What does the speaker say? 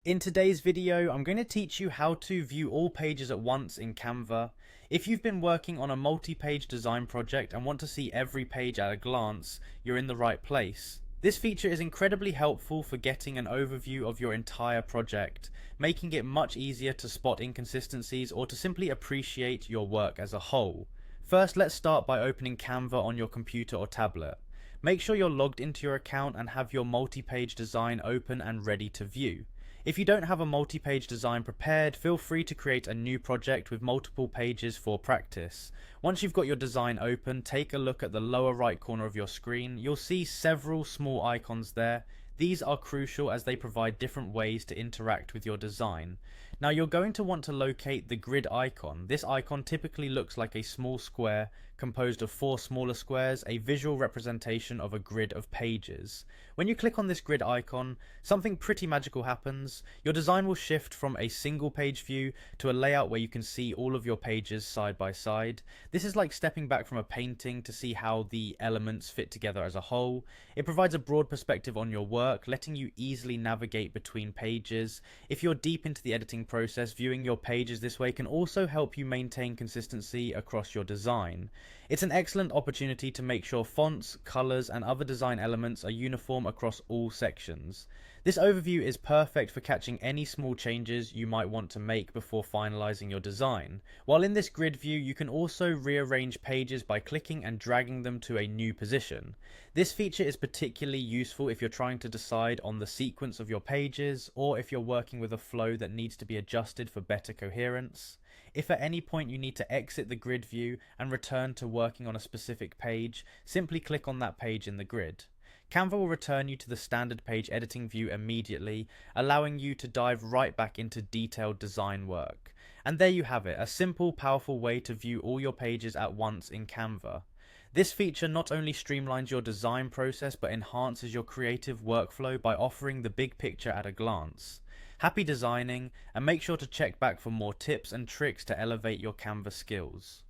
In today's video, I'm going to teach you how to view all pages at once in Canva. If you've been working on a multi-page design project and want to see every page at a glance, you're in the right place. This feature is incredibly helpful for getting an overview of your entire project, making it much easier to spot inconsistencies or to simply appreciate your work as a whole. First, let's start by opening Canva on your computer or tablet. Make sure you're logged into your account and have your multi-page design open and ready to view. If you don't have a multi-page design prepared, feel free to create a new project with multiple pages for practice. Once you've got your design open, take a look at the lower right corner of your screen. You'll see several small icons there. These are crucial as they provide different ways to interact with your design. Now you're going to want to locate the grid icon. This icon typically looks like a small square composed of 4 smaller squares, a visual representation of a grid of pages. When you click on this grid icon, something pretty magical happens. Your design will shift from a single page view to a layout where you can see all of your pages side by side. This is like stepping back from a painting to see how the elements fit together as a whole. It provides a broad perspective on your work, letting you easily navigate between pages. If you're deep into the editing process, viewing your pages this way can also help you maintain consistency across your design. It's an excellent opportunity to make sure fonts, colors, and other design elements are uniform across all sections. This overview is perfect for catching any small changes you might want to make before finalizing your design. While in this grid view, you can also rearrange pages by clicking and dragging them to a new position. This feature is particularly useful if you're trying to decide on the sequence of your pages, or if you're working with a flow that needs to be adjusted for better coherence. If at any point you need to exit the grid view and return to working on a specific page, simply click on that page in the grid. Canva will return you to the standard page editing view immediately, allowing you to dive right back into detailed design work. And there you have it, a simple, powerful way to view all your pages at once in Canva. This feature not only streamlines your design process but enhances your creative workflow by offering the big picture at a glance. Happy designing, and make sure to check back for more tips and tricks to elevate your Canva skills.